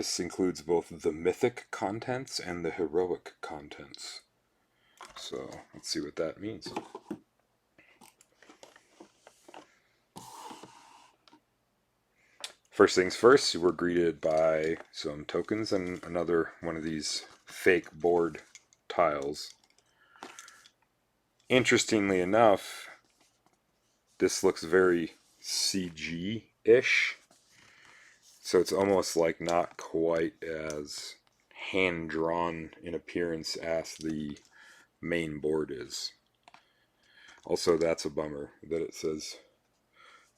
this includes both the mythic contents and the heroic contents. So let's see what that means. First things first, we're greeted by some tokens and another one of these fake board tiles. Interestingly enough, this looks very CG-ish. So it's almost like not quite as hand-drawn in appearance as the main board is. Also, that's a bummer that it says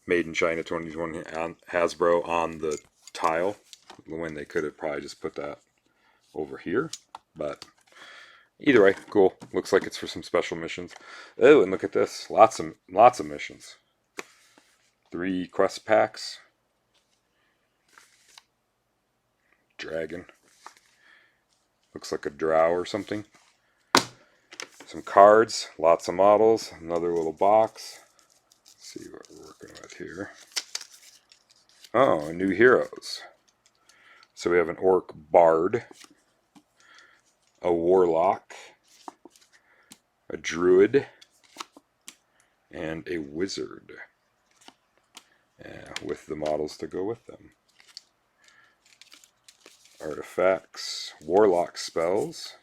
Made in China 2020 Hasbro on the tile, when they could have probably just put that over here. But either way, cool. Looks like it's for some special missions. Oh, and look at this. Lots of missions. 3 quest packs. Dragon. Looks like a drow or something. Some cards, lots of models, another little box. Let's see what we're working with here. Oh, new heroes. So we have an orc bard, a warlock, a druid, and a wizard, with the models to go with them. Artifacts, warlock spells,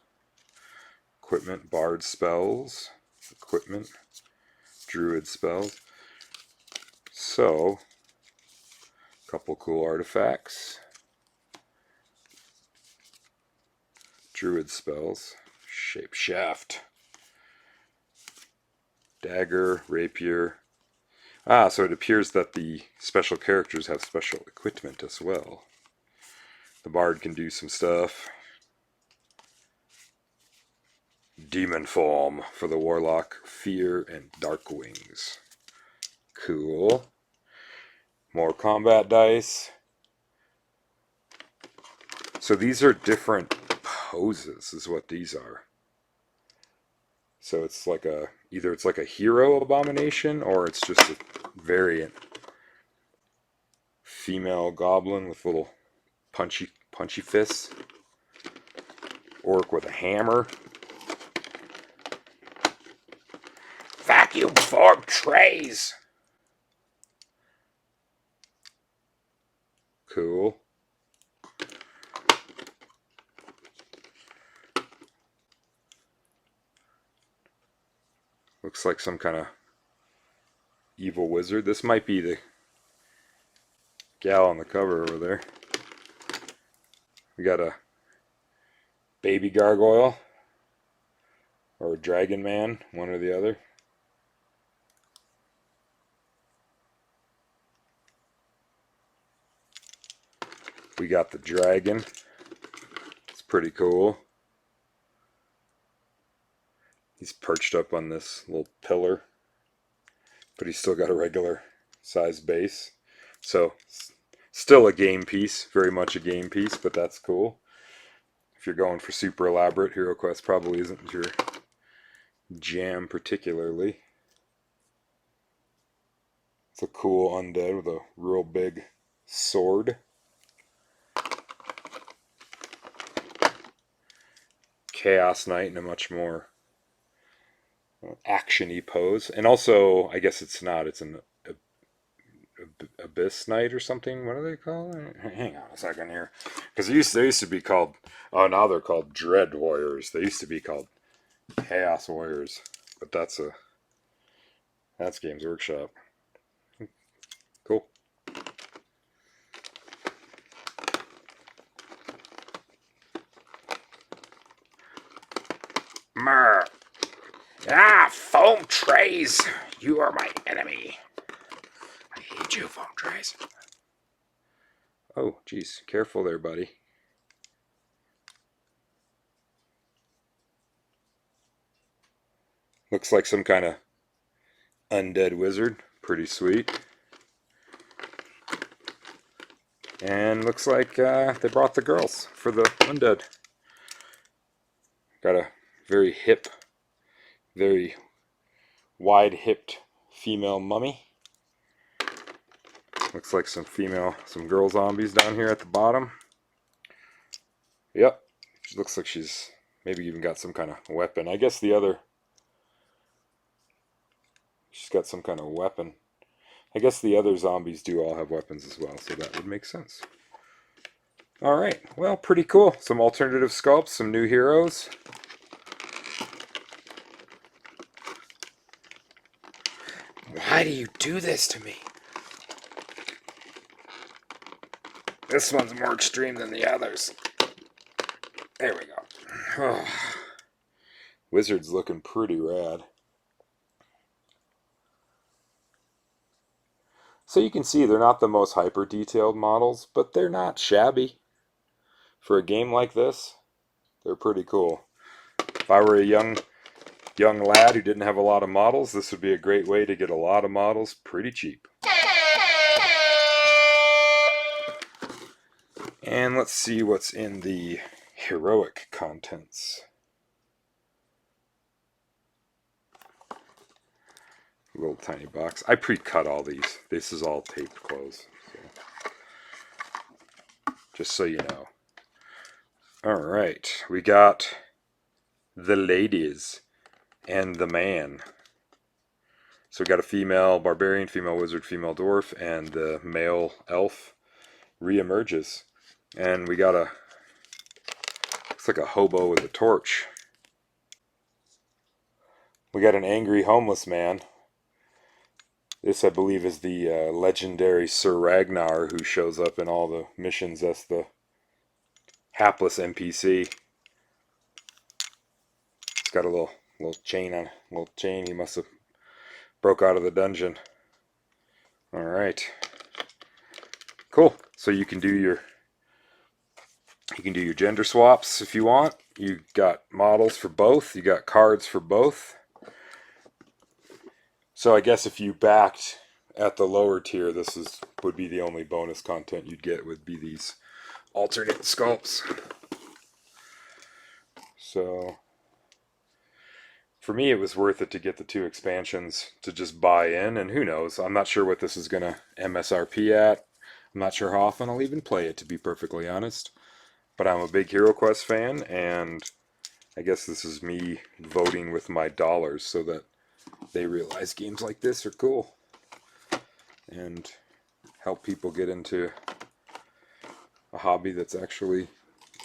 equipment, bard spells, equipment, druid spells. So, a couple cool artifacts. Druid spells, shape shaft, dagger, rapier. So it appears that the special characters have special equipment as well. The bard can do some stuff. Demon form for the warlock, fear, and dark wings. Cool. More combat dice. So these are different poses, is what these are. So it's like either it's like a hero abomination, or it's just a variant. Female goblin with little punchy fists. Orc with a hammer. Vacuum form trays. Cool. Looks like some kind of evil wizard. This might be the gal on the cover over there. We got a baby gargoyle or a dragon man, one or the other. We got the dragon. It's pretty cool. He's perched up on this little pillar, but he's still got a regular size base. So still a game piece, very much a game piece, but that's cool. If you're going for super elaborate, Hero Quest probably isn't your jam particularly. It's a cool undead with a real big sword. Chaos Knight in a much more action-y pose. And also, I guess it's not, it's an Abyss Knight or something. What do they call it? Hang on a second here. Because they used to be called, oh, now they're called Dread Warriors. They used to be called Chaos Warriors. But that's Games Workshop. Cool. Mer. Foam trays. You are my enemy. I hate you, foam trays. Oh, geez. Careful there, buddy. Looks like some kind of undead wizard. Pretty sweet. And looks like they brought the girls for the undead. Got a very hip, very wide-hipped female mummy. Looks like some girl zombies down here at the bottom. Yep. She looks like she's maybe even got some kind of weapon. I guess she's got some kind of weapon. I guess the other zombies do all have weapons as well, so that would make sense. Alright, well, pretty cool. Some alternative sculpts, some new heroes. Why do you do this to me? This one's more extreme than the others. There we go. Oh. Wizard's looking pretty rad. So you can see they're not the most hyper detailed models, but they're not shabby. For a game like this, they're pretty cool. If I were a young lad who didn't have a lot of models, this would be a great way to get a lot of models pretty cheap. And let's see what's in the heroic contents. A little tiny box. I pre-cut all these. This is all taped closed. So. Just so you know. Alright, we got the ladies and the man. So we got a female barbarian, female wizard, female dwarf, and the male elf re-emerges. And we got looks like a hobo with a torch. We got an angry homeless man. This, I believe, is the legendary Sir Ragnar, who shows up in all the missions as the hapless NPC. It's got a little chain on, little chain. He must have broke out of the dungeon. All right, cool. So you can do your gender swaps if you want. You got models for both. You got cards for both. So I guess if you backed at the lower tier, this would be the only bonus content you'd get, would be these alternate sculpts. So for me, it was worth it to get the 2 expansions to just buy in, and who knows, I'm not sure what this is going to MSRP at. I'm not sure how often I'll even play it, to be perfectly honest. But I'm a big HeroQuest fan, and I guess this is me voting with my dollars so that they realize games like this are cool and help people get into a hobby that's actually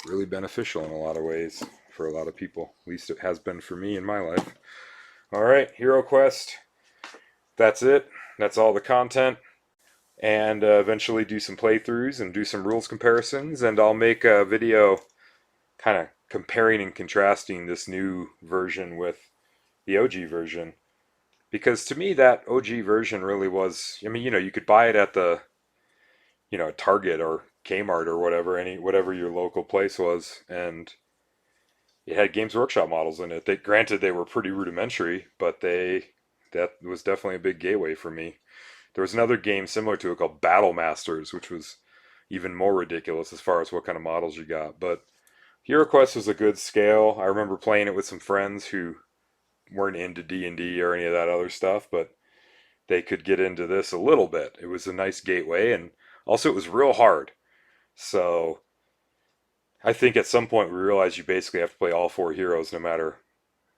really beneficial in a lot of ways for a lot of people. At least it has been for me in my life. Alright, HeroQuest. That's it. That's all the content. And eventually do some playthroughs and do some rules comparisons, and I'll make a video kind of comparing and contrasting this new version with the OG version. Because to me, that OG version really was, I mean, you could buy it at the, Target or Kmart or whatever your local place was, and it had Games Workshop models in it. Granted, they were pretty rudimentary, but that was definitely a big gateway for me. There was another game similar to it called Battle Masters, which was even more ridiculous as far as what kind of models you got. But HeroQuest was a good scale. I remember playing it with some friends who weren't into D&D or any of that other stuff, but they could get into this a little bit. It was a nice gateway, and also it was real hard. So I think at some point we realized you basically have to play all 4 heroes no matter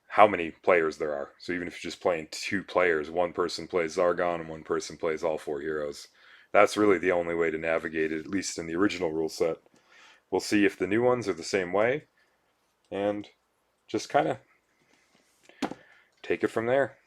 how many players there are. So even if you're just playing 2 players, one person plays Zargon and one person plays all 4 heroes. That's really the only way to navigate it, at least in the original rule set. We'll see if the new ones are the same way, and just kind of take it from there.